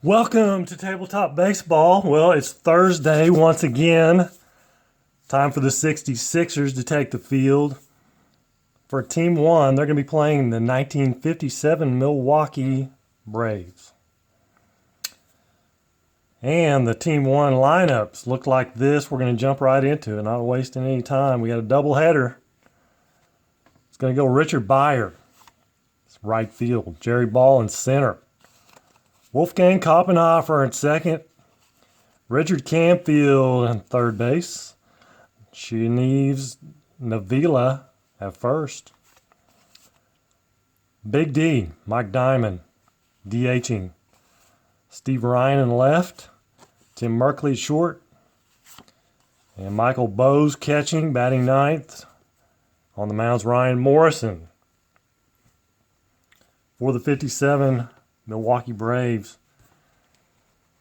Welcome to Tabletop Baseball. Well, it's Thursday once again. Time for the 66ers to take the field. For Team 1, they're going to be playing the 1957 Milwaukee Braves. And the Team 1 lineups look like this. We're going to jump right into it, not wasting any time. We got a doubleheader. It's going to go Richard Byer. It's right field. Jerry Ball in center. Wolfgang Koppenhofer in second. Richard Canfield in third base. Shanives Navila at first. Big D, Mike Diamond, DHing. Steve Ryan in left. Tim Merkley at short. And Michael Bose catching, batting ninth. On the mound's Ryan Morrison. For the 57 Milwaukee Braves,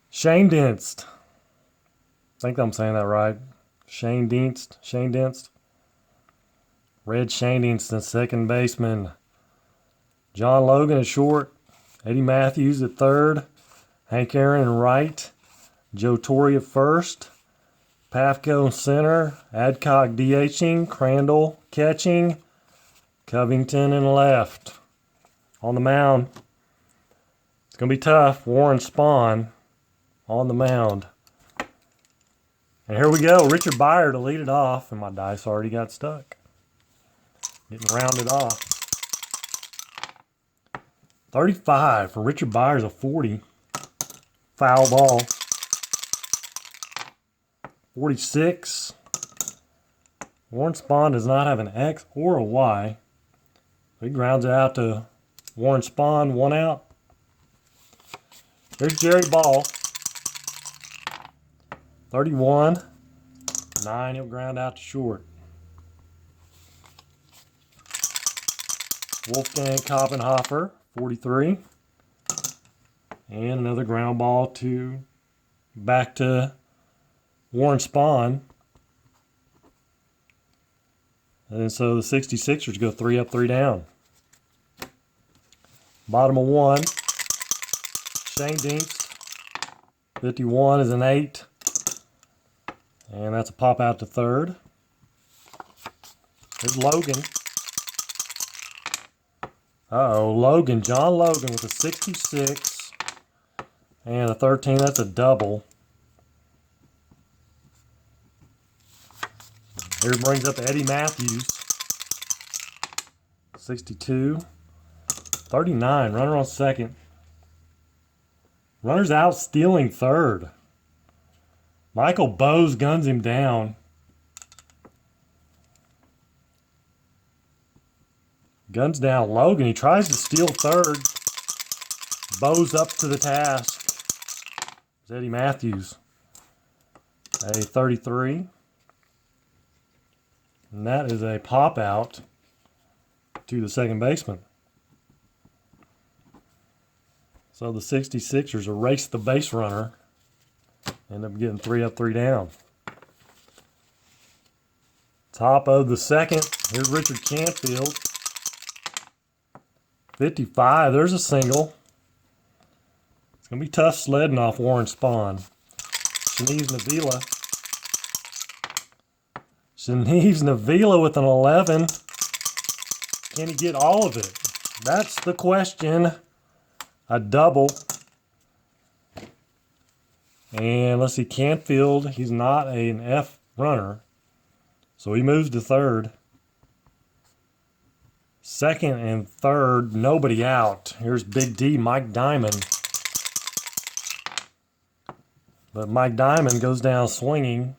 Shane Dinst. I think I'm saying that right. Shane Dinst. Red Shane Dinst, second baseman. John Logan at short. Eddie Matthews at third. Hank Aaron in right. Joe Torre at first. Pafko in center. Adcock DHing. Crandall catching. Covington in left. On the mound, it's going to be tough. Warren Spahn on the mound. And here we go. Richard Byer to lead it off. And my dice already got stuck. Getting rounded off. 35 for Richard Byer is a 40. Foul ball. 46. Warren Spahn does not have an X or a Y. He grounds it out to Warren Spahn, one out. There's Jerry Ball. 31. 9, he'll ground out to short. Wolfgang Koppenhofer, 43. And another ground ball back to Warren Spahn. And so the 66ers go 3 up, 3 down. Bottom of 1. Shane Dinst. 51 is an 8. And that's a pop out to third. There's Logan. Logan. John Logan with a 66. And a 13. That's a double. Here brings up Eddie Matthews. 62. 39. Runner on second. Runner's out stealing third. Michael Bose guns him down. Guns down Logan. He tries to steal third. Bose up to the task. It's Eddie Matthews. A 33. And that is a pop out to the second baseman. So the 66ers erase the base runner. End up getting 3 up, 3 down. Top of the second. Here's Richard Canfield. 55. There's a single. It's going to be tough sledding off Warren Spahn. Shanives Navila with an 11. Can he get all of it? That's the question. A double. And let's see, Canfield, he's not an F runner. So he moves to third. Second and third, nobody out. Here's Big D, Mike Diamond. But Mike Diamond goes down swinging.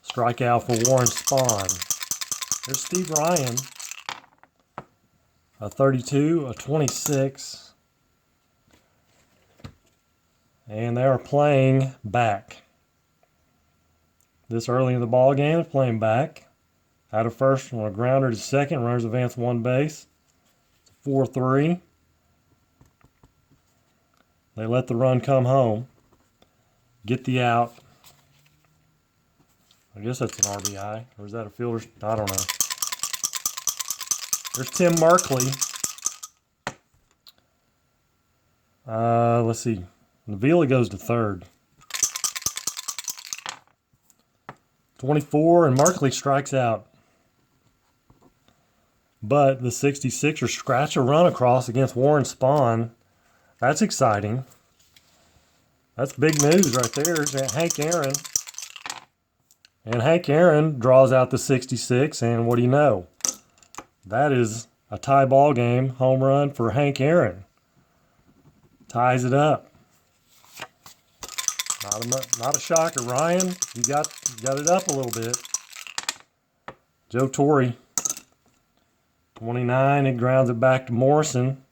Strikeout for Warren Spahn. There's Steve Ryan. A 32, a 26. And they are playing back. This early in the ball game, they're playing back. Out of first on a grounder to second. Runners advance one base. 4-3. They let the run come home. Get the out. I guess that's an RBI. Or is that a fielder's? I don't know. There's Tim Merkley. Let's see. Avila goes to third. 24, and Markley strikes out. But the 66ers scratch a run across against Warren Spahn. That's exciting. That's big news right there. Hank Aaron. And Hank Aaron draws out the 66, and what do you know? That is a tie ball game home run for Hank Aaron. Ties it up. Not a shocker, Ryan. You got it up a little bit. Joe Torre, 29. It grounds it back to Morrison.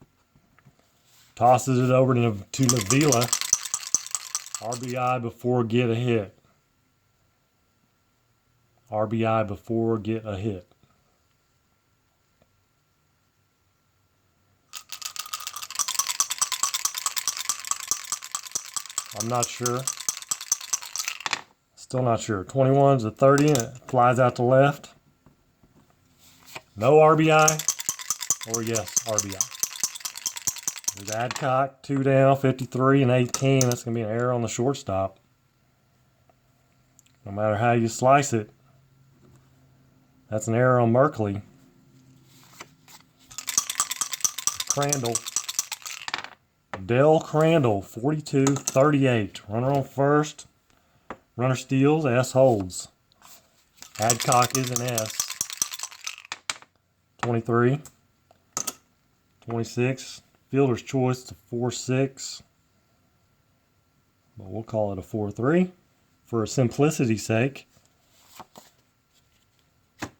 Tosses it over to Avila. RBI before get a hit. RBI before get a hit. I'm not sure. Still not sure. 21's a 30 and it flies out to left. No RBI. Or yes, RBI. There's Adcock, 2 down, 53 and 18. That's going to be an error on the shortstop. No matter how you slice it. That's an error on Merkley. Crandall. Dell Crandall, 42-38. Runner on first. Runner steals, S holds. Adcock is an S. 23. 26. Fielder's choice to 4-6. But we'll call it a 4-3 for simplicity's sake.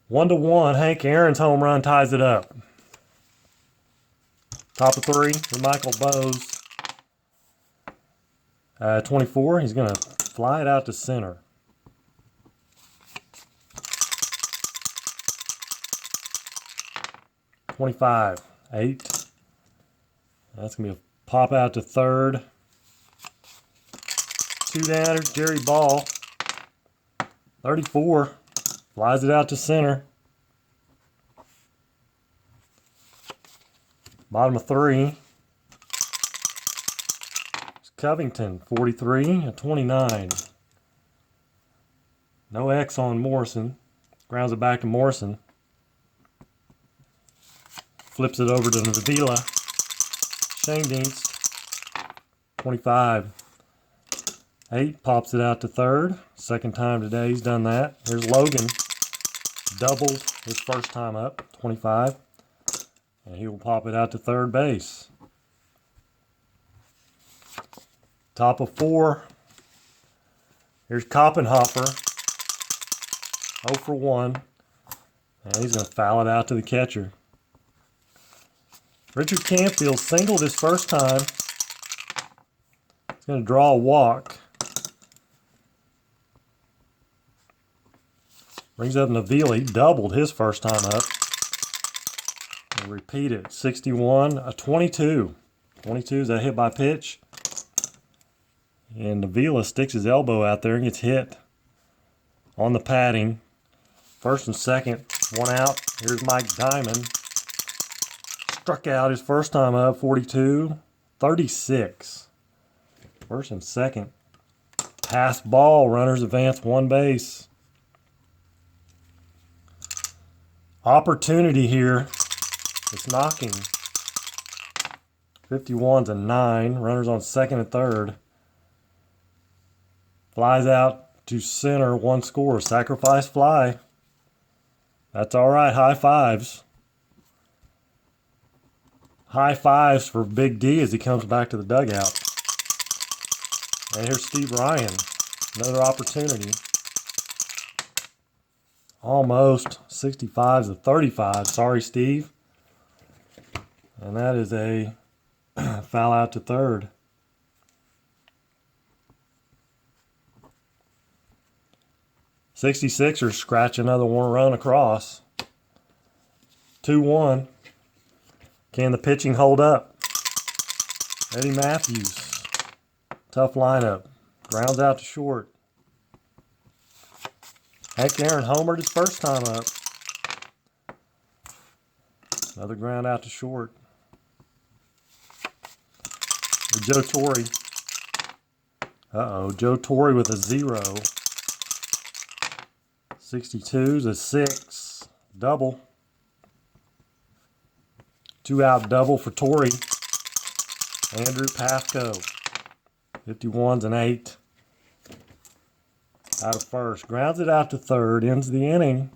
1-1. Hank Aaron's home run ties it up. Top of 3 for Michael Bose. 24. He's going to fly it out to center. $25. 8. That's going to be a pop out to third. 2 downers. Jerry Ball. 34. Flies it out to center. Bottom of 3. It's Covington, 43 and 29. No X on Morrison. Grounds it back to Morrison. Flips it over to Avila. Shane Dienst, 25. 8 pops it out to third. Second time today he's done that. Here's Logan. Doubled his first time up, 25. And he will pop it out to third base. Top of 4. Here's Koppenhofer. 0 for 1. And he's going to foul it out to the catcher. Richard Canfield singled his first time. He's going to draw a walk. Brings up Avila. He doubled his first time up. And repeat it. 61, a 22. 22 is a hit by pitch. And Avila sticks his elbow out there and gets hit on the padding. First and second, 1 out. Here's Mike Diamond. Struck out his first time up, 42, 36. First and second. Pass ball, runners advance 1 base. Opportunity here. It's knocking. 51's a 9. Runners on second and third. Flies out to center, 1 score. Sacrifice fly. That's all right. High fives. High fives for Big D as he comes back to the dugout. And here's Steve Ryan. Another opportunity. Almost. 65's a 35. Sorry, Steve. And that is a foul out to third. '66ers scratch another 1 run across. 2-1. Can the pitching hold up? Eddie Matthews. Tough lineup. Grounds out to short. Hank Aaron homered his first time up. Another ground out to short. Joe Torre. Uh-oh, Joe Torre with a 0. 62's a 6. Double. 2 out double for Torre. Andrew Pafko. 51's an 8. Out of first. Grounds it out to third. Ends the inning.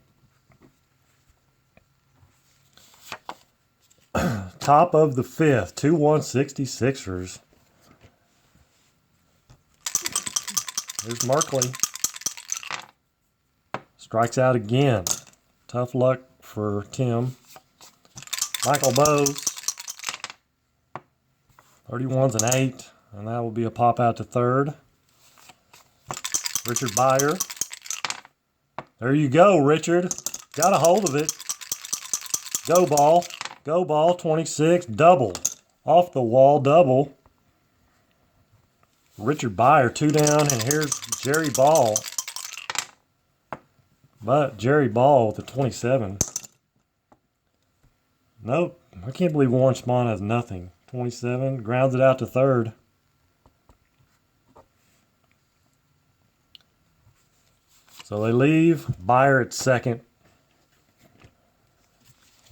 Top of the fifth. 2-1 66ers. Here's Merkley. Strikes out again. Tough luck for Tim. Michael Bose. 31's an 8. And that will be a pop out to third. Richard Byer. There you go, Richard. Got a hold of it. Go ball. Go ball, 26. Double. Off the wall, double. Richard Byer, 2 down, and here's Jerry Ball. But Jerry Ball with the 27. Nope. I can't believe Warren Spahn has nothing. 27. Grounds it out to third. So they leave Byer at second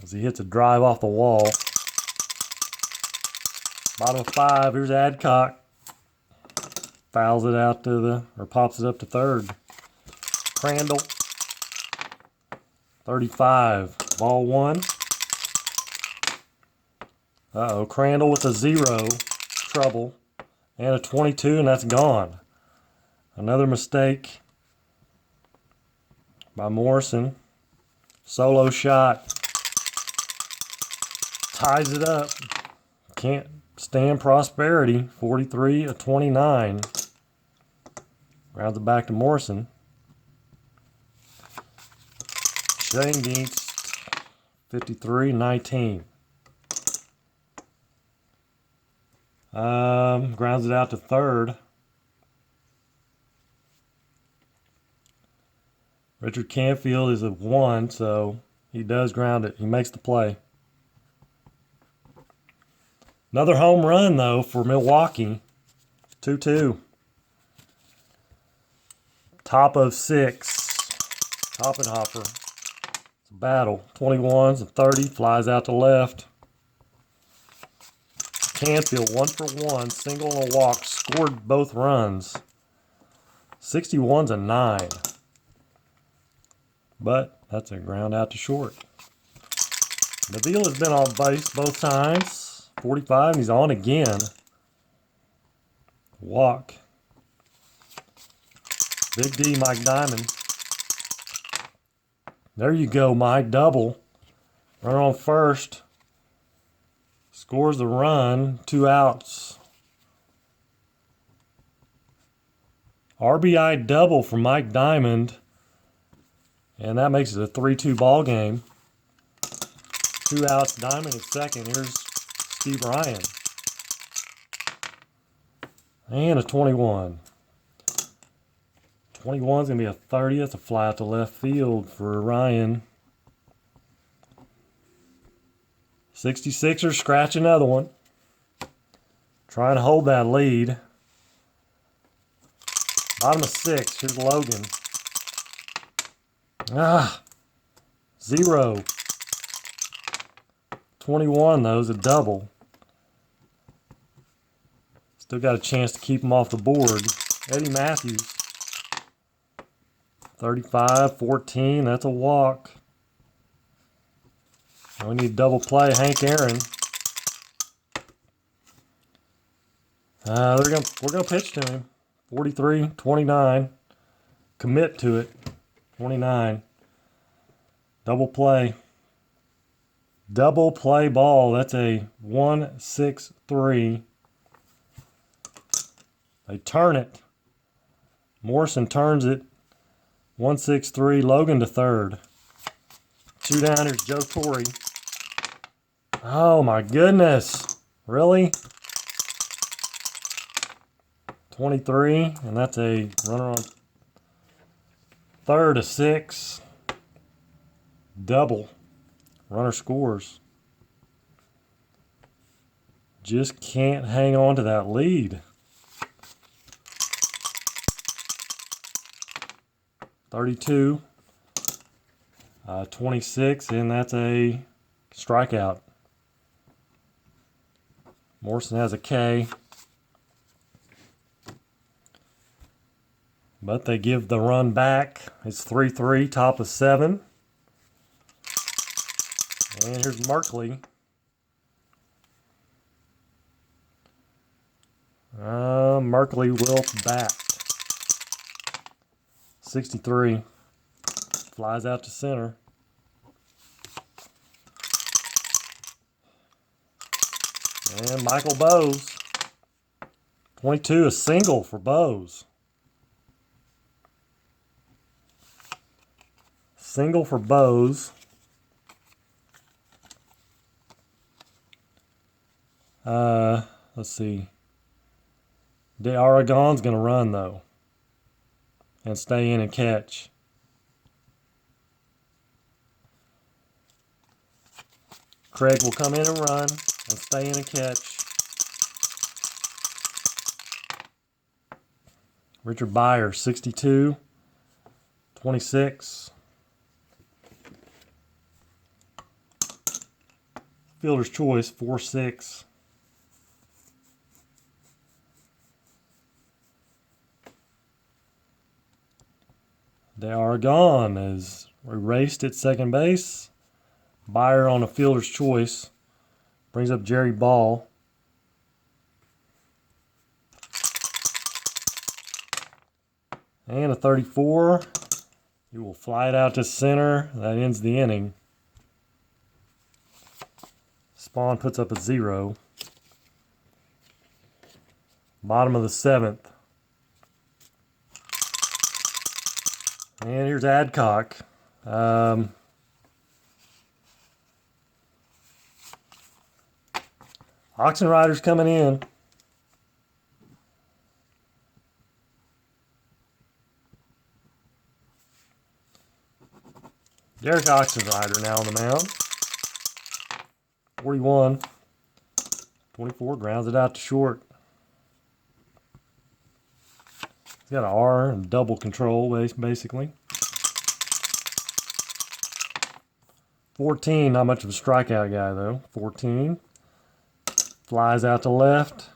as he hits a drive off the wall. Bottom of 5, here's Adcock. Fouls it out to or pops it up to third. Crandall. 35. Ball 1. Uh-oh, Crandall with a 0. Trouble. And a 22, and that's gone. Another mistake by Morrison. Solo shot. Ties it up. Can't stand prosperity. 43-29. Rounds it back to Morrison. Shane Dietz. 53-19. Grounds it out to third. Richard Canfield is a 1, so he does ground it. He makes the play. Another home run, though, for Milwaukee. 2-2. Top of 6. Hoppenhopper. It's a battle. 21's and 30. Flies out to left. Canfield, 1 for 1. Single and a walk. Scored both runs. 61's a 9. But that's a ground out to short. Nabil has been on base both times. 45, and he's on again. Walk. Big D, Mike Diamond. There you go, Mike. Double. Runner on first. Scores the run. 2 outs. RBI double for Mike Diamond. And that makes it a 3-2 ball game. 2 outs, Diamond at second. Here's Steve Ryan. And a 21. 21's going to be a 30. That's a fly out to left field for Ryan. 66ers scratch another one. Trying to hold that lead. Bottom of 6. Here's Logan. 0. 21, though, is a double. Still got a chance to keep him off the board. Eddie Matthews. 35, 14. That's a walk. We need double play. Hank Aaron. We're gonna pitch to him. 43, 29. Commit to it. 29. Double play. Double play ball. That's a 1-6-3. They turn it. Morrison turns it. 1-6-3. Logan to third. 2 down. Here's Joe Torre. Oh my goodness. Really? 23. And that's a runner on third, a 6. Double. Runner scores. Just can't hang on to that lead. 32, 26, and that's a strikeout. Morrison has a K, but they give the run back. It's 3-3, top of 7. And here's Markley. Markley will bat. 63. Flies out to center. And Michael Bowes. 22, a single for Bowes. Single for Bowes. Let's see. De Aragon's going to run, though, and stay in and catch. Craig will come in and run and stay in and catch. Richard Byer, 62, 26. Fielder's choice, 4-6. De Aragon is erased at second base. Byer on a fielder's choice. Brings up Jerry Ball. And a 34. He will fly it out to center. That ends the inning. Spawn puts up a 0. Bottom of the 7th. And here's Adcock. Oxen Rider's coming in. Derek Oxenrider now on the mound. 41. 24, grounds it out to short. He's got an R and double control, basically. 14, not much of a strikeout guy, though. 14. Flies out to left.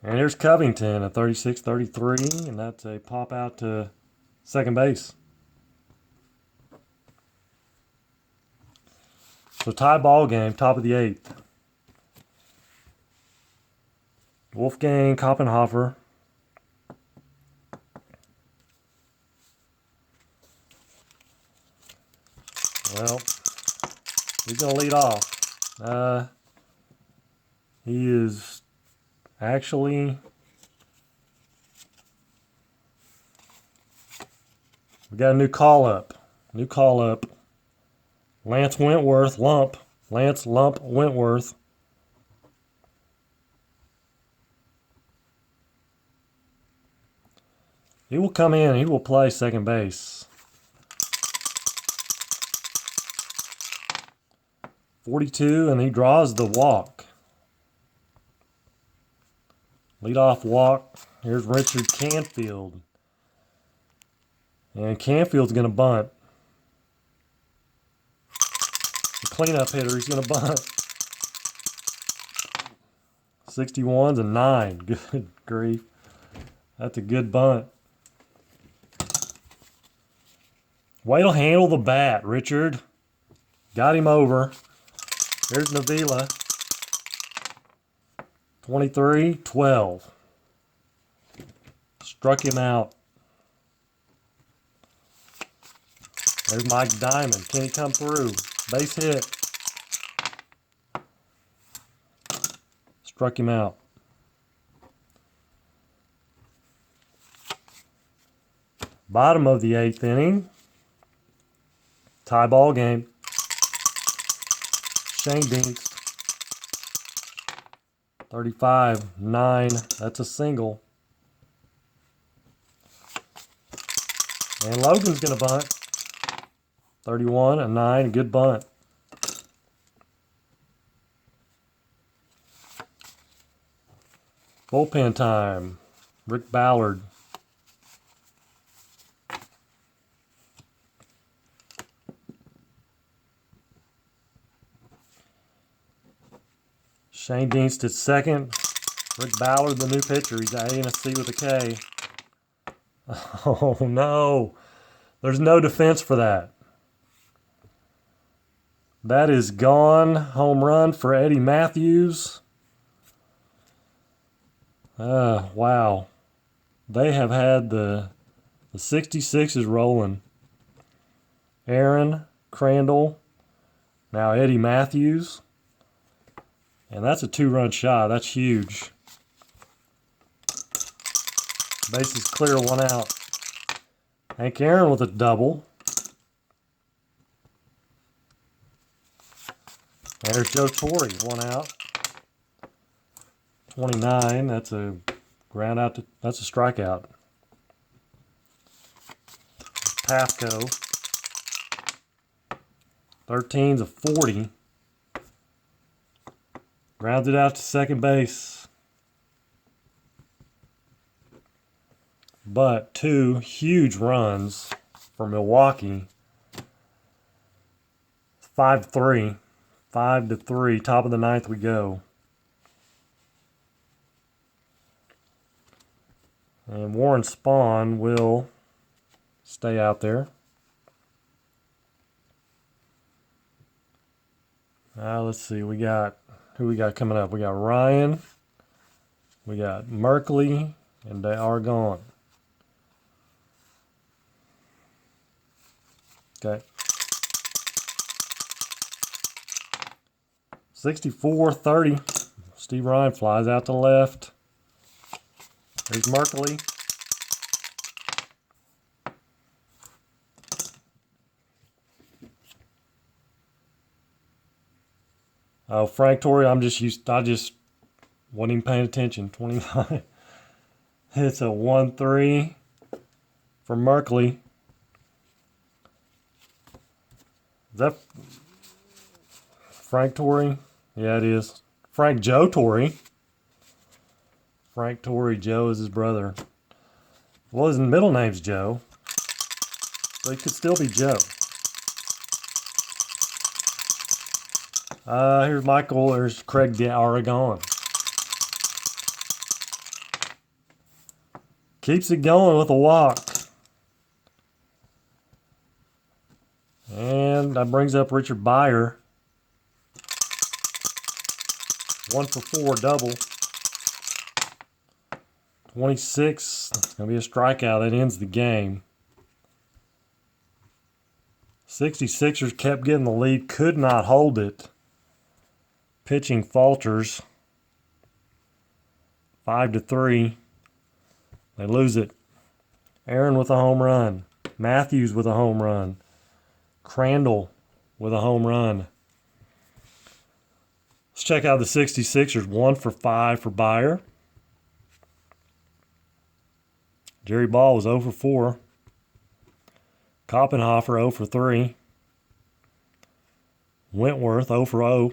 And here's Covington at 36-33, and that's a pop out to second base. So tie ball game, top of the 8th. Wolfgang Koppenhofer. Well, he's going to lead off. He is actually... We got a new call-up. Lance Wentworth, Lance Lump Wentworth. He will come in and he will play second base. 42, and he draws the walk. Leadoff walk. Here's Richard Canfield. And Canfield's going to bunt. The cleanup hitter, he's going to bunt. 61's a 9. Good grief. That's a good bunt. Way to handle the bat, Richard. Got him over. Here's Navila. 23-12. Struck him out. There's Mike Diamond. Can he come through? Base hit. Struck him out. Bottom of the 8th inning. Tie ball game. Shane Dinks. 35-9. That's a single. And Logan's going to bunt. 31-9. A good bunt. Bullpen time. Rick Ballard. Shane Dienst at second. Rick Ballard, the new pitcher. He's A and a C with a K. Oh, no. There's no defense for that. That is gone. Home run for Eddie Matthews. Wow. They have had the 66 is rolling. Aaron, Crandall, now Eddie Matthews. And that's a 2-run shot. That's huge. Bases clear, 1 out. Hank Aaron with a double. There's Joe Torre, 1 out. 29, that's a ground out. That's a strikeout. Pasco. 13's a 40. Grounds it out to second base. But 2 huge runs for Milwaukee. 5-3. 5-3. Top of the 9th we go. And Warren Spahn will stay out there. Let's see. Who we got coming up? We got Ryan. We got Merkley. And they are gone. Okay. 64-30. Steve Ryan flies out to left. There's Merkley. Oh, Frank Torrey, I just wasn't even paying attention. 29. It's a 1-3 for Merkley. Is that Frank Torrey? Yeah, it is. Frank Joe Torrey. Frank Torrey, Joe is his brother. Well, his middle name's Joe. So he could still be Joe. Here's Michael. There's Craig Aragon. Keeps it going with a walk. And that brings up Richard Byer. 1 for 4 double. 26. Going to be a strikeout. That ends the game. 66ers kept getting the lead. Could not hold it. Pitching falters. 5-3. They lose it. Aaron with a home run. Matthews with a home run. Crandall with a home run. Let's check out the 66ers. 1 for 5 for Byer. Jerry Ball was 0 for 4. Koppenhofer 0 for 3. Wentworth 0 for 0.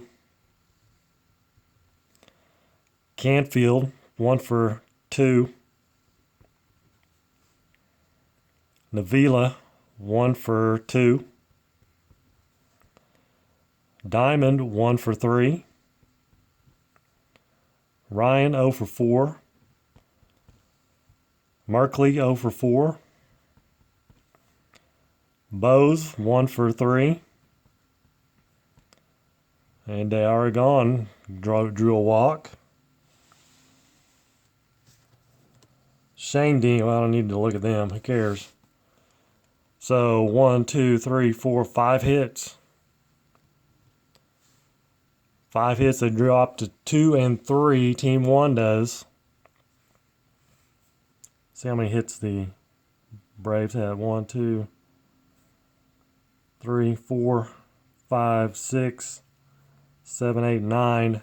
Canfield 1 for 2. Navila 1 for 2. Diamond 1 for 3. Ryan 0 for 4. Merkley 0 for 4. Bose 1 for 3. And Aragon drew a walk. Shane Dean, well, I don't need to look at them. Who cares? So 1, 2, 3, 4, 5 hits. 5 hits. They dropped to 2 and 3. Team 1 does. See how many hits the Braves had. 1, 2, 3, 4, 5, 6, 7, 8, 9.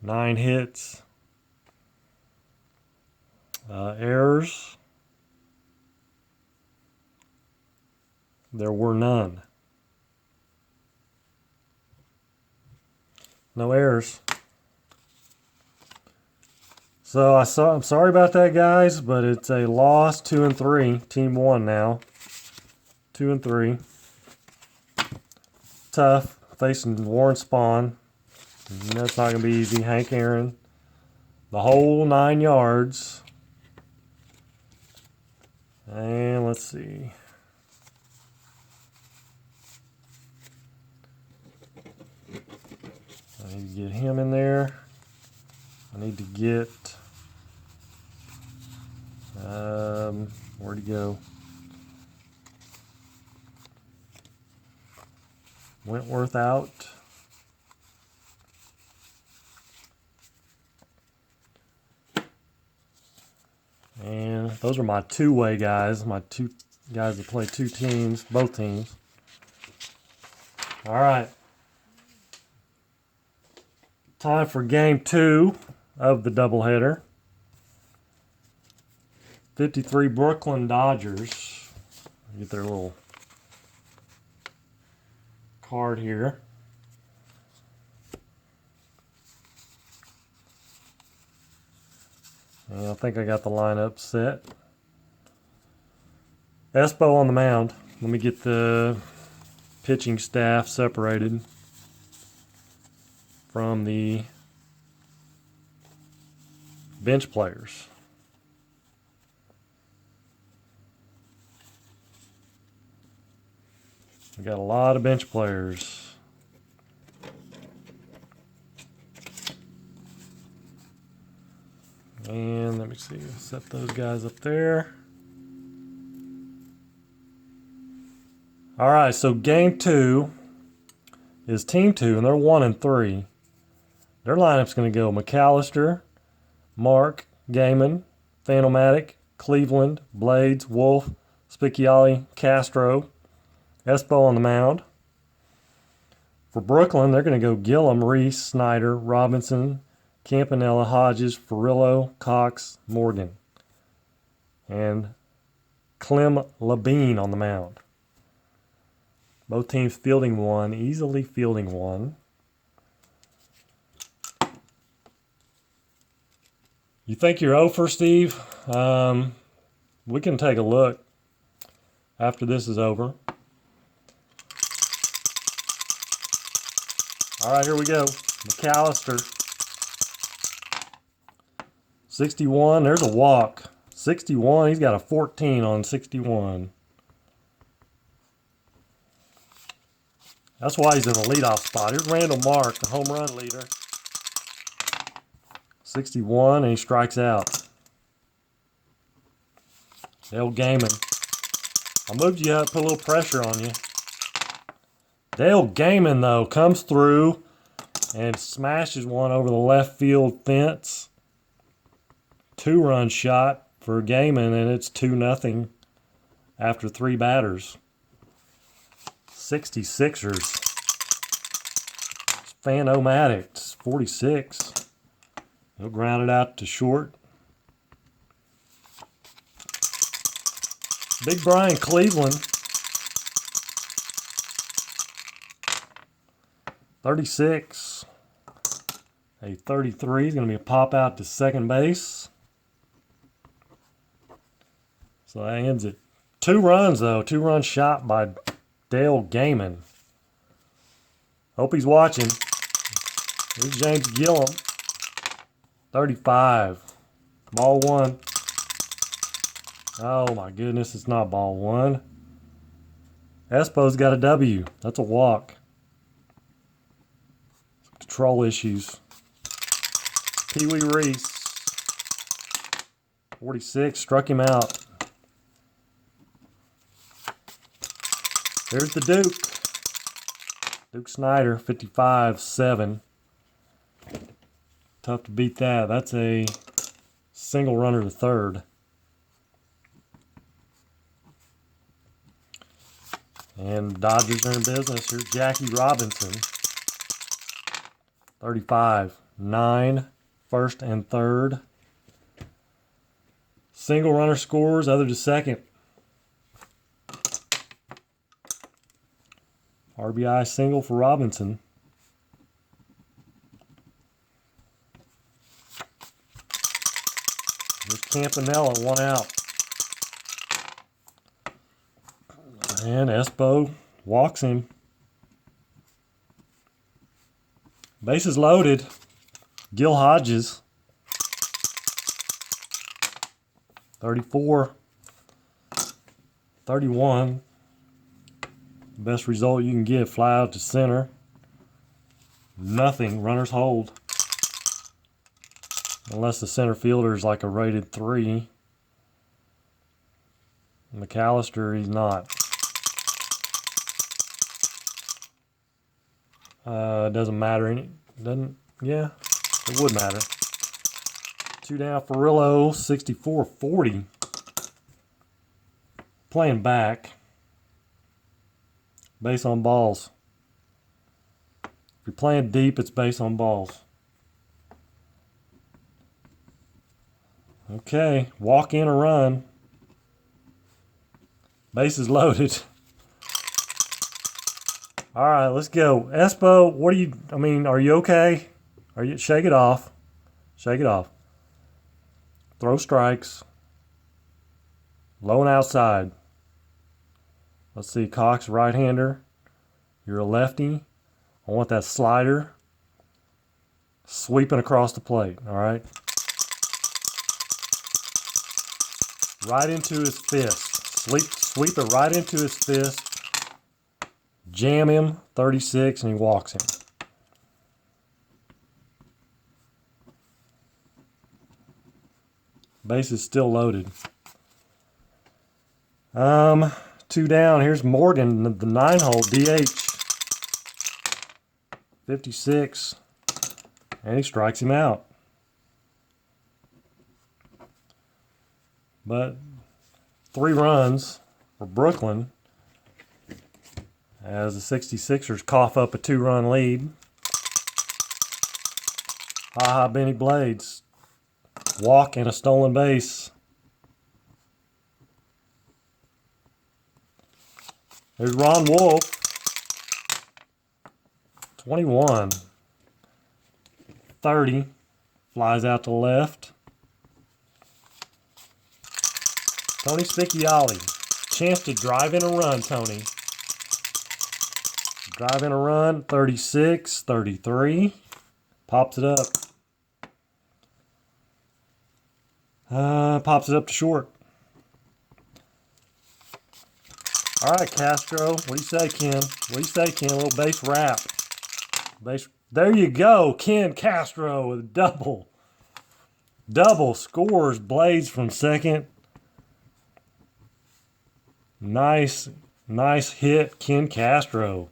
9 hits. Errors. There were none. No errors. So I'm sorry about that, guys, but it's a loss. 2 and 3. Team 1 now. 2 and 3. Tough facing Warren Spahn. That's not going to be easy. Hank Aaron. The whole 9 yards. And let's see. I need to get him in there. I need to get... where'd he go? Wentworth out. And those are my two-way guys. My two guys that play two teams, both teams. All right. Time for game 2 of the doubleheader. 53 Brooklyn Dodgers. Get their little card here. And I think I got the lineup set. Espo on the mound. Let me get the pitching staff separated from the bench players. We got a lot of bench players. And let me see, set those guys up there. All right, so game 2 is team 2, and they're 1-3. Their lineup's going to go McAllister, Mark, Gaiman, Phanomatic, Cleveland, Blades, Wolf, Spiccioli, Castro, Espo on the mound. For Brooklyn, they're going to go Gillum, Reese, Snyder, Robinson, Campanella, Hodges, Ferrillo, Cox, Morgan. And Clem Labine on the mound. Both teams fielding one, easily fielding one. You think you're over, Steve? We can take a look after this is over. All right, here we go. McAllister. 61, there's a walk. 61, he's got a 14 on 61. That's why he's in the leadoff spot. Here's Randall Mark, the home run leader. 61, and he strikes out. Dale Gaiman. I moved you up, put a little pressure on you. Dale Gaiman, though, comes through and smashes one over the left field fence. 2-run shot for Gaiman, and it's 2-0 after 3 batters. 66ers. Fan-O-Matic, 46. He'll ground it out to short. Big Brian Cleveland. 36. A 33 is going to be a pop out to second base. So that ends it. 2 runs, though. 2-run shot by Dale Gaiman. Hope he's watching. Here's James Gillum. 35. Ball 1. Oh, my goodness. It's not ball 1. Espo's got a W. That's a walk. Control issues. Pee Wee Reese. 46. Struck him out. There's the Duke. Duke Snyder, 55-7. Tough to beat that. That's a single runner to third. And Dodgers are in business. Here's Jackie Robinson. 35. 9. First and third. Single runner scores, other to second. RBI single for Robinson. Here's Campanella, 1 out. And Espo walks him. Bases loaded. Gil Hodges. 34. 31. Best result you can get. Fly out to center. Nothing. Runners hold. Unless the center fielder is like a rated 3. McAllister, he's not. Doesn't matter. Yeah, it would matter. 2 down. Ferrillo, 64-40. Playing back. Base on balls. If you're playing deep, it's base on balls. Okay, walk in a run. Bases loaded. All right, let's go. Espo, are you okay? Shake it off. Shake it off. Throw strikes. Low and outside. Let's see, Cox, right-hander. You're a lefty. I want that slider sweeping across the plate, all right? Right into his fist. Sweep it right into his fist. Jam him, 36, and he walks him. Base is still loaded. 2 down. Here's Morgan, the 9-hole, DH. 56. And he strikes him out. But 3 runs for Brooklyn as the 66ers cough up a 2-run lead. Ha-ha, Benny Blades. Walk and a stolen base. There's Ron Wolf. 21. 30. Flies out to left. Tony Spiccioli. Chance to drive in a run, Tony. Drive in a run. 36. 33. Pops it up. Pops it up to short. All right, Castro. What do you say, Ken? What do you say, Ken? A little base wrap. There you go. Ken Castro with a double. Double scores Blades from second. Nice hit, Ken Castro.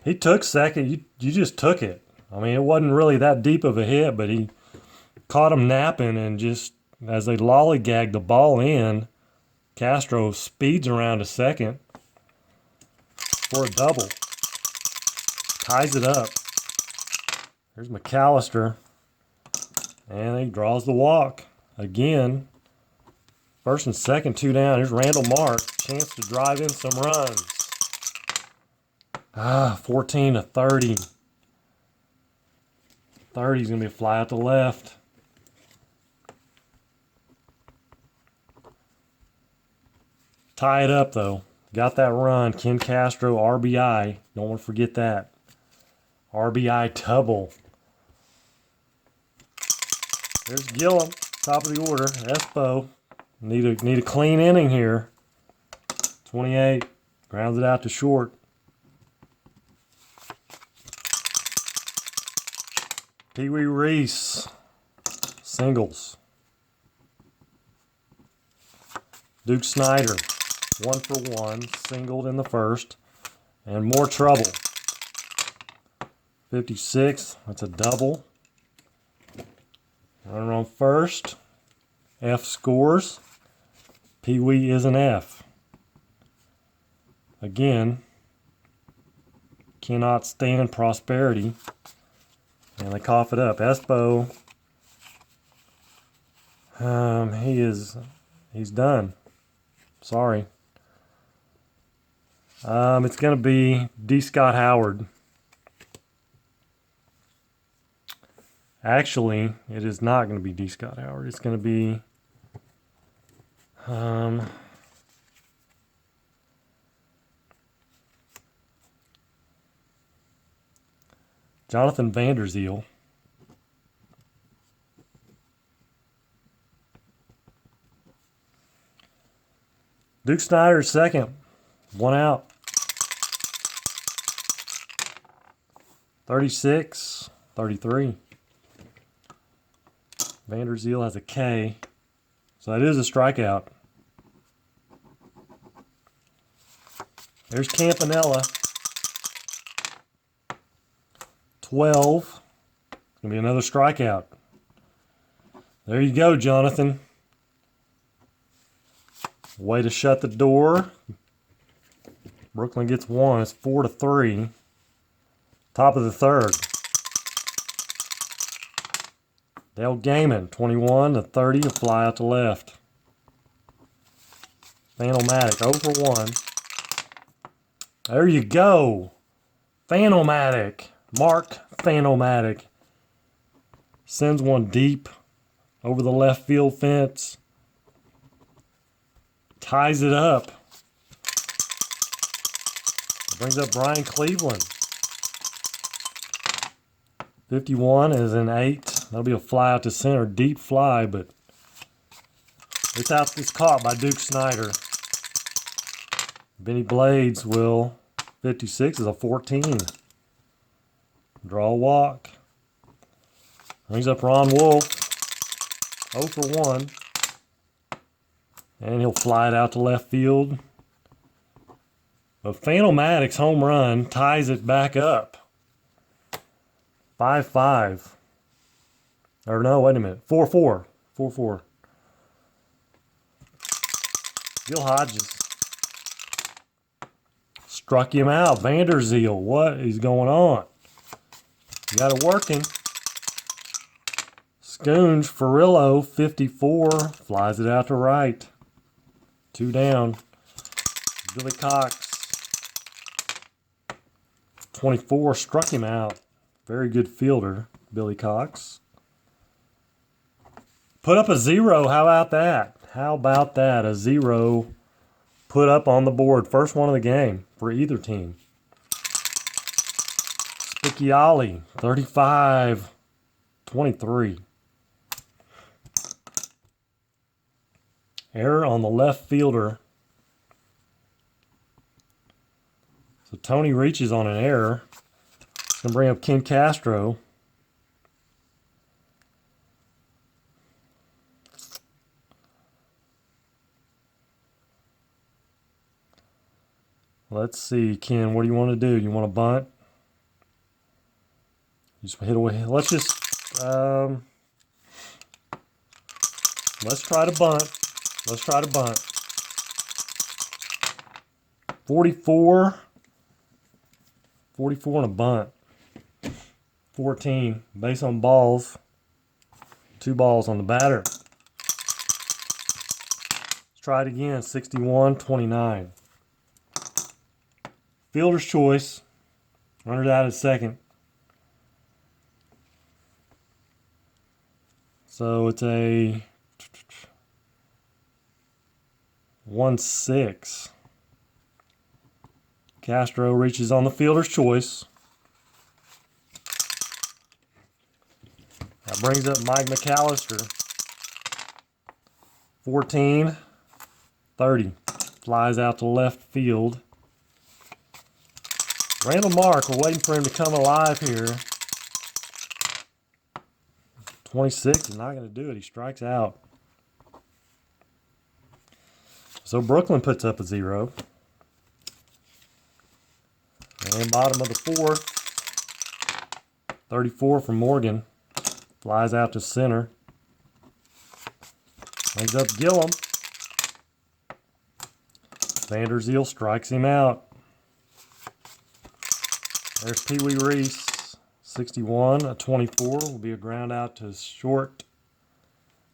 He took second. You just took it. I mean, it wasn't really that deep of a hit, but he caught him napping, and just as they lollygagged the ball in, Castro speeds around to second for a double. Ties it up. Here's McAllister. And he draws the walk. Again, first and second, 2 down. Here's Randall Mark. Chance to drive in some runs. 14-30. 30's going to be a fly out to left. Tie it up, though. Got that run. Ken Castro, RBI. Don't want to forget that. RBI double. There's Gillum, top of the order. Espo. Need a clean inning here. 28. Grounds it out to short. Pee Wee Reese. Singles. Duke Snyder. 1 for 1. Singled in the first. And more trouble. 56. That's a double. Runner on first. F scores. Pee Wee is an F. Again, cannot stand prosperity. And they cough it up. Espo, he's done. Sorry. It's going to be D. Scott Howard. Actually, it is not going to be D. Scott Howard. It's going to be Jonathan Vanderzeel. Duke Snyder second. 1 out. 36, 33. Vanderzeel has a K. So that is a strikeout. There's Campanella. 12. Gonna be another strikeout. There you go, Jonathan. Way to shut the door. Brooklyn gets one. It's 4-3. Top of the third. Dale Gaiman, 21-30, a fly out to left. Fanomatic, 0 for 1. There you go. Fanomatic. Mark Fanomatic. Sends one deep over the left field fence. Ties it up. Brings up Brian Cleveland. 51 is an 8. That'll be a fly out to center. Deep fly, but it's caught by Duke Snyder. Benny Blades will. 56 is a 14. Draw a walk. Brings up Ron Wolf. 0 for 1. And he'll fly it out to left field. But Fanomatic's home run ties it back up. 5-5. Or no, wait a minute. 4-4. 4-4. Gil Hodges. Struck him out. Vanderzeel. What is going on? You got it working. Scoonge, Ferrillo, 54. Flies it out to right. 2 down. Billy Cox. 24. Struck him out. Very good fielder, Billy Cox. Put up a 0. How about that? How about that? A 0 put up on the board. First one of the game for either team. Spiccioli, 35-23. Error on the left fielder. So Tony reaches on an error. It's going to bring up Ken Castro. Let's see, Ken, what do you want to do? You want to bunt? Just hit away. Let's try to bunt. Let's try to bunt. 44 on a bunt. 14. Base on balls. 2 balls on the batter. Let's try it again. 61-29. Fielder's choice. Runner's out at second. So it's a 1-6. Castro reaches on the fielder's choice. That brings up Mike McAllister. 14-30. Flies out to left field. Randall Mark, we're waiting for him to come alive here. 26 is not going to do it. He strikes out. So Brooklyn puts up a 0. And bottom of the 4th. 34 from Morgan. Flies out to center. Brings up Gillum. Vanderzeel strikes him out. There's Pee Wee Reese. 61, a 24 will be a ground out to short.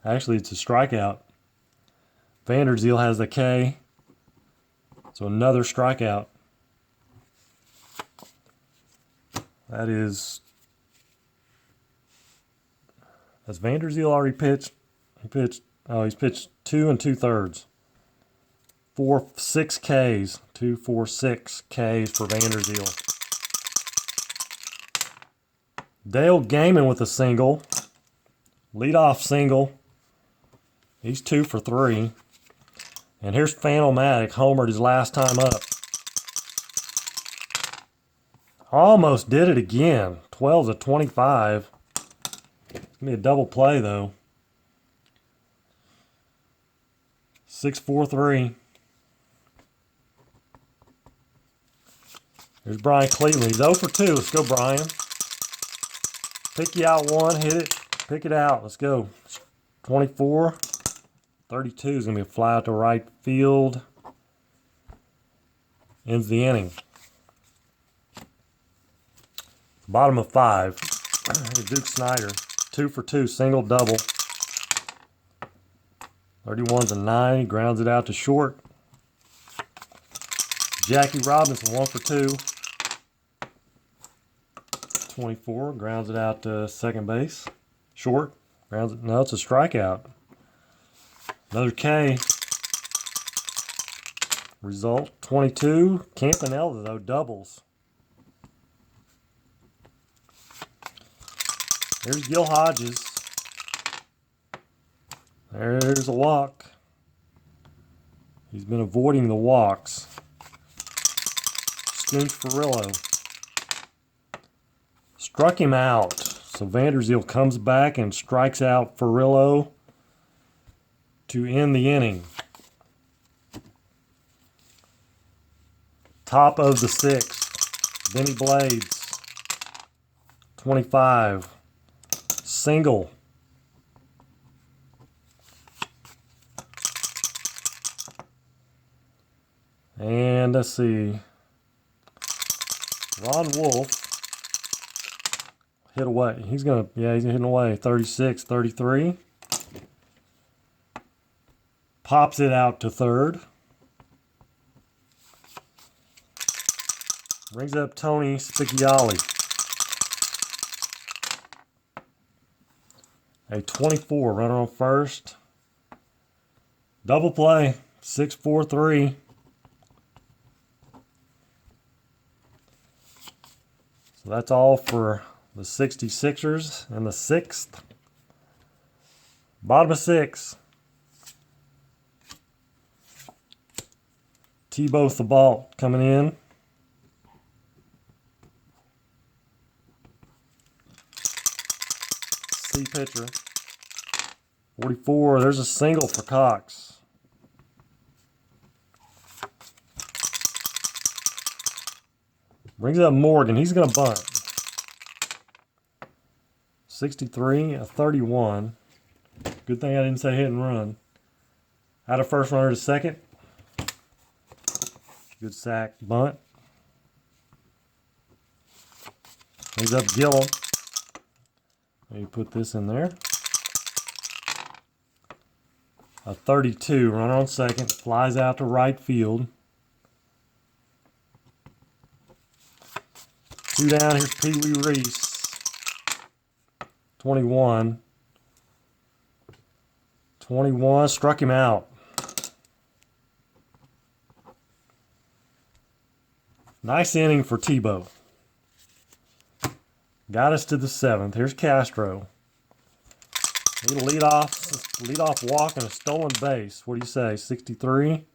Actually, it's a strikeout. Vanderzeel has the K. So another strikeout. That is... Has Vanderzeel already pitched? He's pitched 2 2/3. 6 Ks. 2, 4, 6 Ks for Vanderzeel. Dale Gaiman with a single. Leadoff single. He's 2 for 3. And here's Fanomatic, homered his last time up. Almost did it again. 12 to 25. It's going to be a double play, though. 6-4-3. Here's Brian Cleveland. He's 0 for 2. Let's go, Brian. Pick you out one. Hit it. Pick it out. Let's go. 24. 32 is going to be a fly out to right field. Ends the inning. Bottom of 5. Duke Snyder. 2 for 2. Single, double. 31's a 9. He grounds it out to short. Jackie Robinson, 1 for 2. 24. Grounds it out to second base. Short. Grounds it. No, it's a strikeout. Another K. Result 22. Campanella, though, doubles. There's Gil Hodges. There's a walk. He's been avoiding the walks. Scooch Farillo. Struck him out. So Vanderzeel comes back and strikes out Farillo to end the inning. Top of the 6th. Benny Blades. 25. Single. And let's see. Ron Wolf hit away. He's hitting away. 36, 33. Pops it out to third. Brings up Tony Spiccioli. A 24, runner on first. Double play, 6-4-3. So that's all for the 66ers in the 6th. Bottom of 6. Tebow Thibault coming in. C pitcher. 44. There's a single for Cox. Brings up Morgan. He's going to bunt. 63, a 31. Good thing I didn't say hit and run. Out of first, runner to second. Good sack, bunt. Brings up Gillum. Let me put this in there. A 32, runner on second, flies out to right field. 2 down, here's Pee Wee Reese. 21. 21, struck him out. Nice inning for Tebow. Got us to the 7th. Here's Castro. A little leadoff walk and a stolen base. What do you say, 63?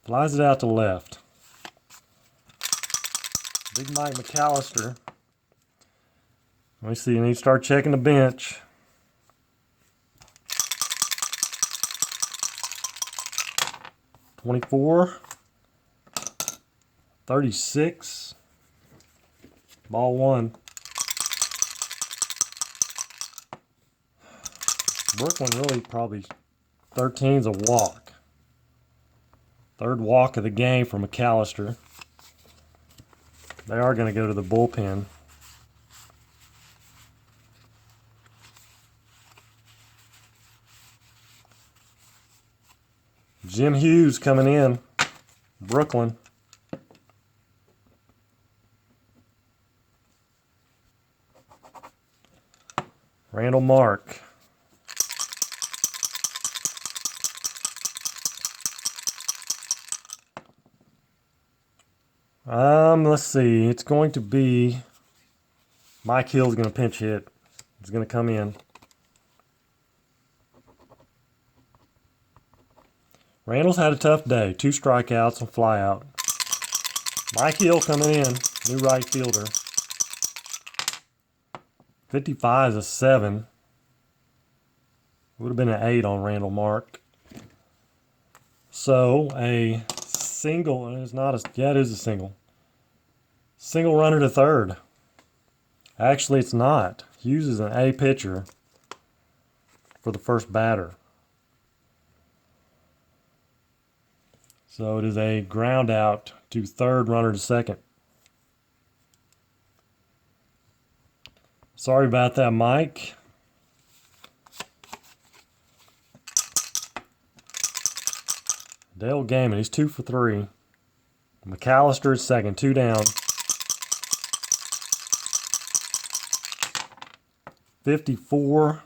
Flies it out to left. Big Mike McAllister. Let me see, I need to start checking the bench. $24. 36. Ball 1. Brooklyn really probably 13's a walk. Third walk of the game for McAllister. They are going to go to the bullpen. Jim Hughes coming in. Brooklyn. Randall Mark. Let's see. It's going to be Mike Hill's going to pinch hit. He's going to come in. Randall's had a tough day. 2 strikeouts and fly out. Mike Hill coming in. New right fielder. 55 is a 7. Would have been an 8 on Randall Mark. So a single, it's not a, yeah, it is a single. Single runner to third. Actually, it's not. Hughes is an A pitcher for the first batter. So it is a ground out to third, runner to second. Sorry about that, Mike. Dale Gaiman, he's 2 for 3. McAllister is second, 2 down. 54.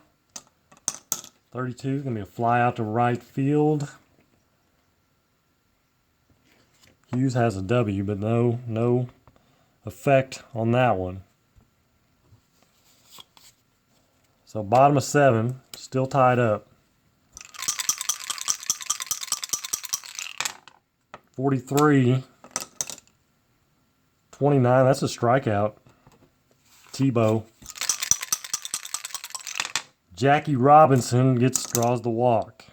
32, gonna be a fly out to right field. Hughes has a W, but no effect on that one. So bottom of 7, still tied up. 43. 29, that's a strikeout. Tebow. Jackie Robinson draws the walk.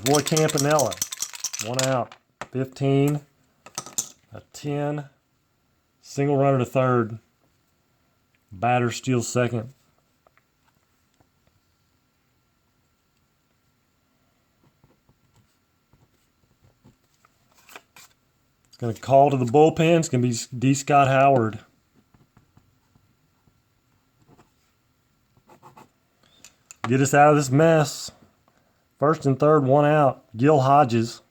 Roy Campanella. 1 out. 15. A 10. Single runner to third. Batter steals second. It's going to call to the bullpen. It's going to be D. Scott Howard. Get us out of this mess. First and third, 1 out. Gil Hodges.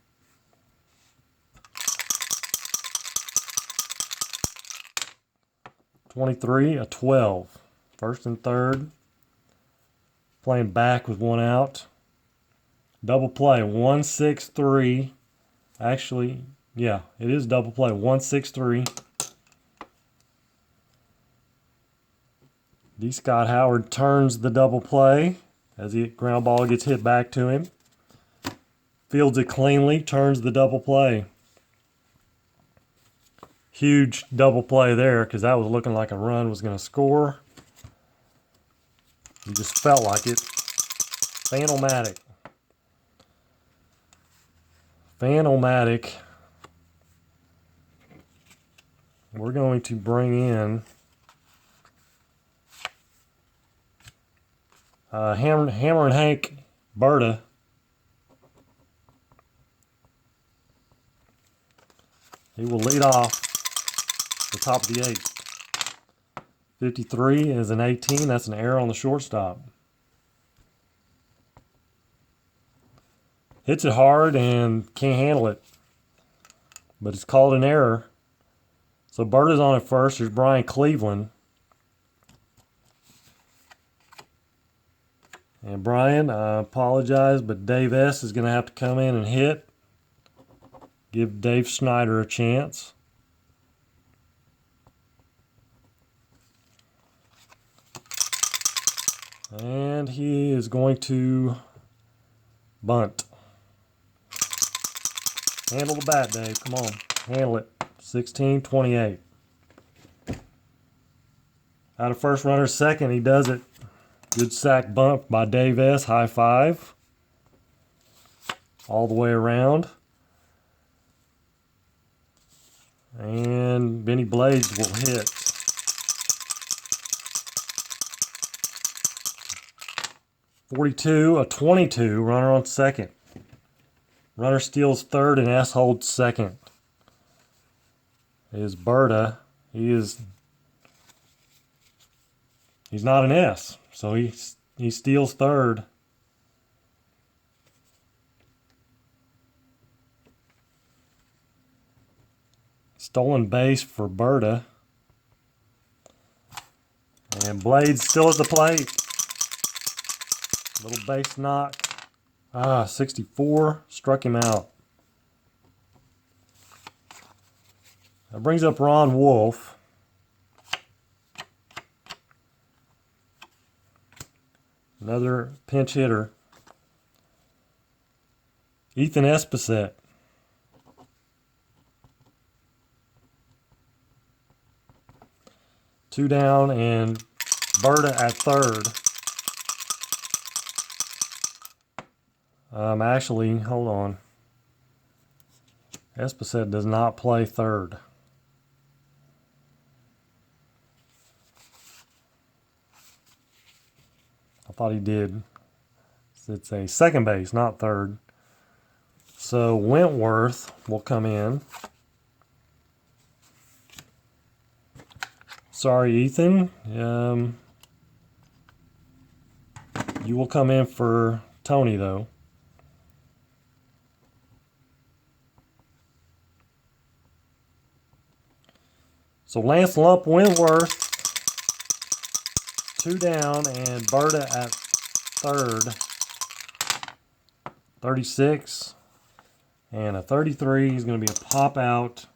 A 12. First and third. Playing back with 1 out. Double play, 1-6-3. Actually, yeah, it is double play, 1-6-3. D. Scott Howard turns the double play as the ground ball gets hit back to him. Fields it cleanly, turns the double play. Huge double play there because that was looking like a run was going to score. He just felt like it. Fan-o-matic. Fan-o-matic. We're going to bring in Hammer and Hank Berta. He will lead off the top of the 8th. 53 is an 18. That's an error on the shortstop. Hits it hard and can't handle it. But it's called an error. So Berta's on at first. There's Brian Cleveland. And Brian, I apologize, but Dave S. is going to have to come in and hit. Give Dave Snyder a chance. And he is going to bunt. Handle the bat, Dave. Come on. Handle it. 16-28. Out of first runner, second. He does it. Good sack bunt by Dave S. High five. All the way around. And Benny Blades will hit. A 22, runner on second. Runner steals third and S holds second. Is Berta. He's not an S, so he steals third. Stolen base for Berta. And Blades still at the plate. Little base knock. 64. Struck him out. That brings up Ron Wolf. Another pinch hitter. Ethan Espacet. Two down and Berta at third. Actually, hold on. Espacet does not play third. I thought he did. It's a second base, not third. So Wentworth will come in. Sorry, Ethan. You will come in for Tony, though. So Lance Lump Wentworth, two down, and Berta at third. 36 and a 33 is going to be a pop out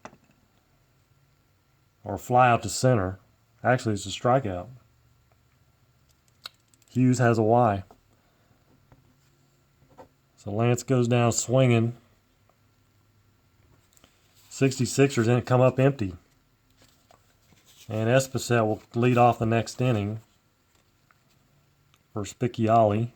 or fly out to center. Actually, it's a strikeout. Hughes has a Y. So Lance goes down swinging. 66ers didn't come up empty. And Espacet will lead off the next inning for Spiccioli.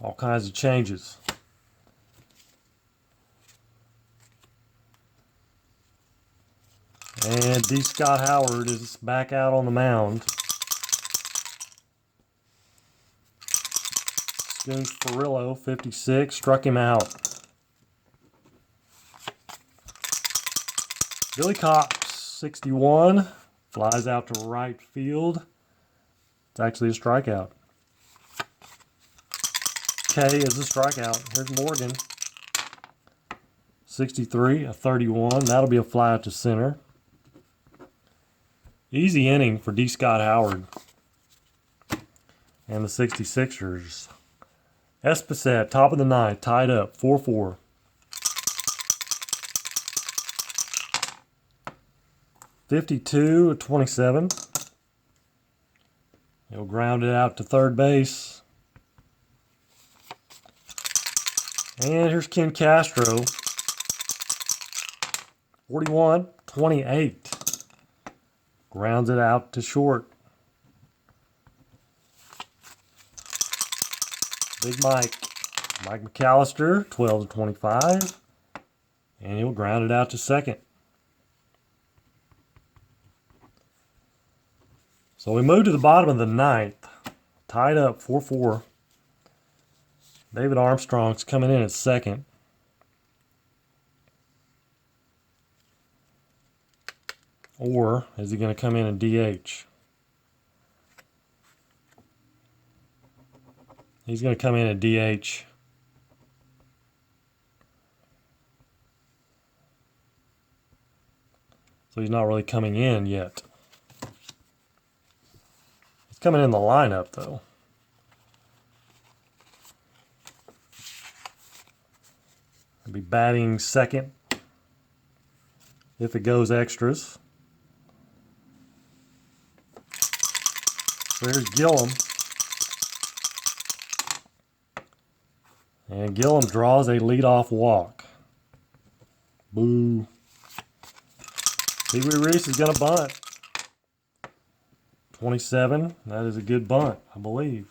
All kinds of changes. And D. Scott Howard is back out on the mound. Scoons Ferrillo, 56, struck him out. Billy Cox, 61, flies out to right field. It's actually a strikeout. K is a strikeout. Here's Morgan. 63, a 31. That'll be a fly out to center. Easy inning for D. Scott Howard and the 66ers. Espacet, top of the ninth, tied up, 4-4. (52-27). He'll ground it out to third base. And here's Ken Castro. 41-28. Grounds it out to short. Big Mike. Mike McAllister, 12-25. And he'll ground it out to second. So we move to the bottom of the ninth. Tied up 4-4. David Armstrong's coming in at second. Or is he going to come in and DH? He's going to come in and DH. So he's not really coming in yet. He's coming in the lineup, though. He'll be batting second if it goes extras. So here's Gillum. And Gillum draws a leadoff walk. Boo. Pee Wee Reese is going to bunt. 27. That is a good bunt, I believe.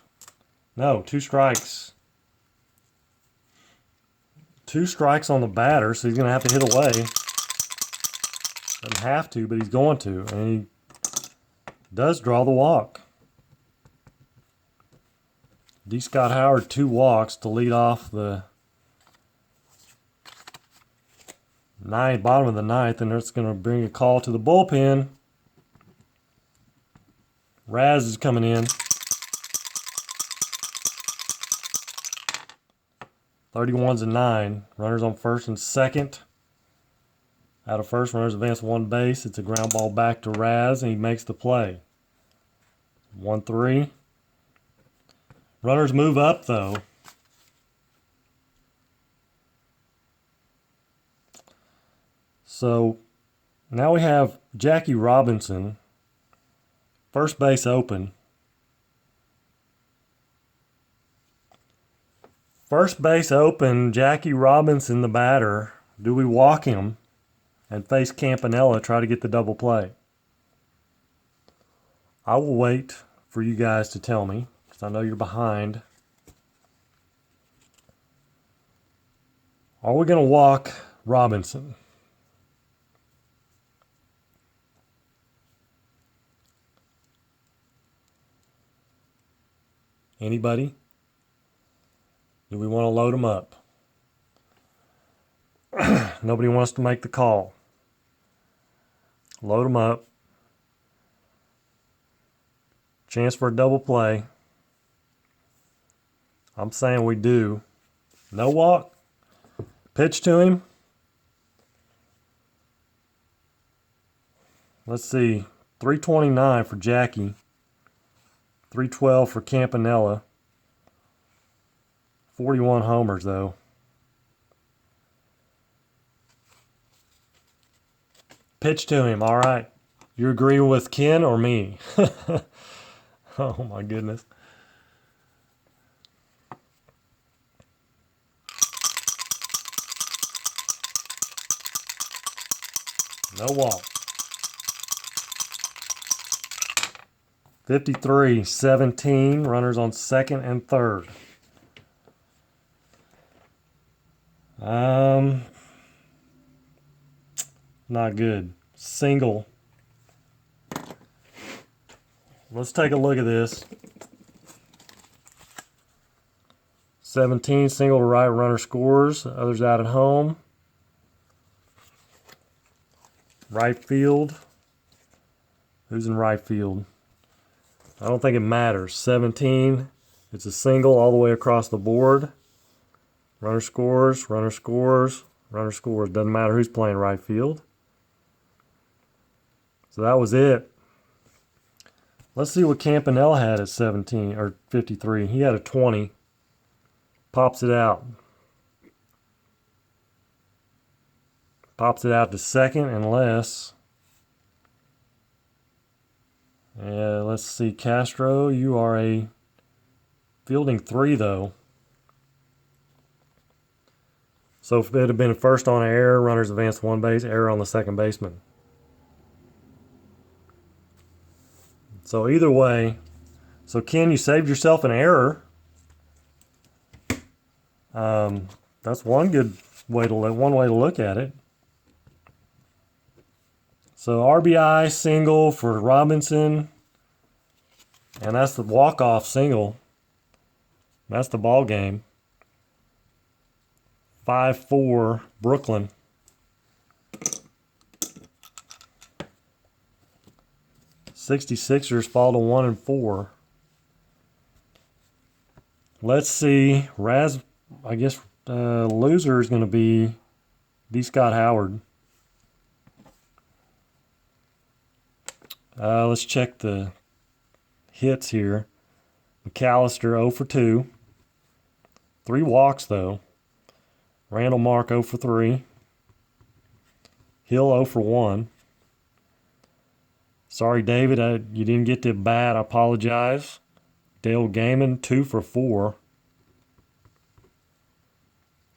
No, 2 strikes. 2 strikes on the batter, so he's going to have to hit away. Doesn't have to, but he's going to. And he does draw the walk. D. Scott Howard, 2 walks to lead off the bottom of the ninth, and that's going to bring a call to the bullpen. Raz is coming in. 31's a 9. Runners on first and second. Out of first, runners advance 1 base. It's a ground ball back to Raz, and he makes the play. 1-3. Runners move up, though. So Now we have Jackie Robinson, first base open. First base open, Jackie Robinson, the batter. Do we walk him and face Campanella, try to get the double play? I will wait for you guys to tell me, because I know you're behind. Are we going to walk Robinson? Anybody? Do we want to load him up? Nobody wants to make the call. Load him up. Chance for a double play. I'm saying we do. No walk. Pitch to him. Let's see. 329 for Jackie. 312 for Campanella. 41 homers, though. Pitch to him. All right. You agree with Ken or me? Oh, my goodness. No walk. 53-17. Runners on second and third. Not good. Single. Let's take a look at this. 17, single to right, runner scores. Others out at home. Right field. Who's in right field? I don't think it matters. 17. It's a single all the way across the board. Runner scores, runner scores, runner scores. Doesn't matter who's playing right field. So that was it. Let's see what Campanella had at 17 or 53. He had a 20. Pops it out. Pops it out to second unless. Let's see, Castro, you are a fielding 3 though. So if it had been first on error, runners advance 1 base, error on the second baseman. So either way, so Ken, you saved yourself an error. That's one way to look at it. So RBI single for Robinson, and that's the walk-off single. That's the ball game. 5-4 Brooklyn. '66ers fall to 1-4. Let's see. I guess loser is going to be D. Scott Howard. Let's check the hits here. McAllister 0 for 2. 3 walks though. Randall Mark 0 for 3. Hill 0 for 1. Sorry, David, you didn't get to bat. I apologize. Dale Gaiman 2 for 4.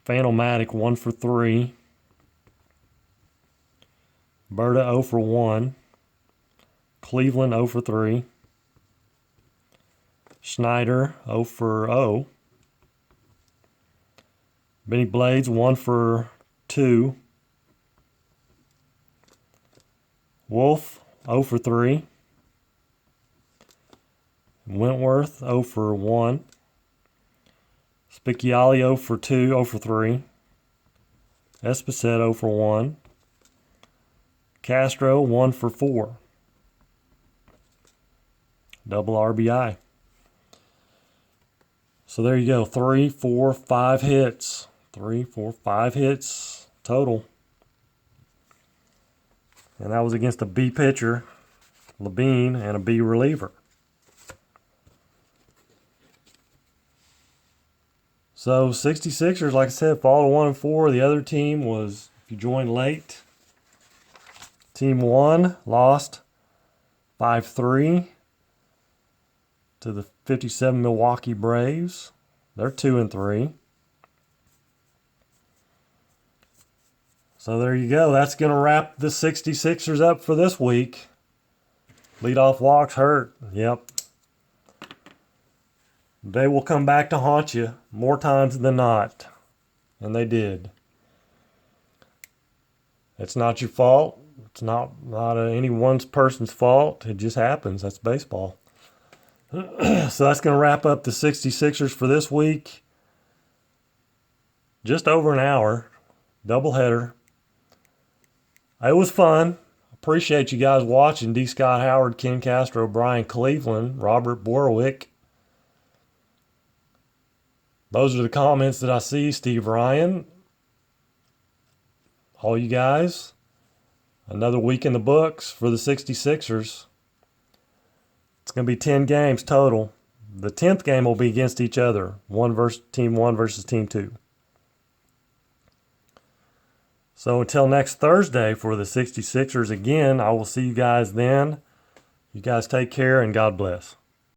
Fanomatic 1 for 3. Berta 0 for 1. Cleveland 0 for 3. Schneider 0 for 0. Benny Blades 1 for 2. Wolf 0 for 3. Wentworth 0 for 1. Spicciali 0 for 2, 0 for 3. Esposito 0 for 1. Castro 1 for 4. Double RBI. So there you go. 3, 4, 5 hits. 3, 4, 5 hits total. And that was against a B pitcher, Levine, and a B reliever. So 66ers, like I said, fall to 1-4. The other team was, if you joined late, Team 1 lost 5-3 to the 57 Milwaukee Braves. They're 2-3. So there you go. That's going to wrap the 66ers up for this week. Leadoff walks hurt. Yep. They will come back to haunt you more times than not. And they did. It's not your fault. It's not any one person's fault. It just happens. That's baseball. So that's going to wrap up the 66ers for this week. Just over an hour. Doubleheader. It was fun. Appreciate you guys watching. D. Scott Howard, Ken Castro, Brian Cleveland, Robert Borwick. Those are the comments that I see. Steve Ryan. All you guys. Another week in the books for the 66ers. It's going to be 10 games total. The 10th game will be against each other. Team 1 versus Team 2. So until next Thursday for the 66ers again, I will see you guys then. You guys take care and God bless.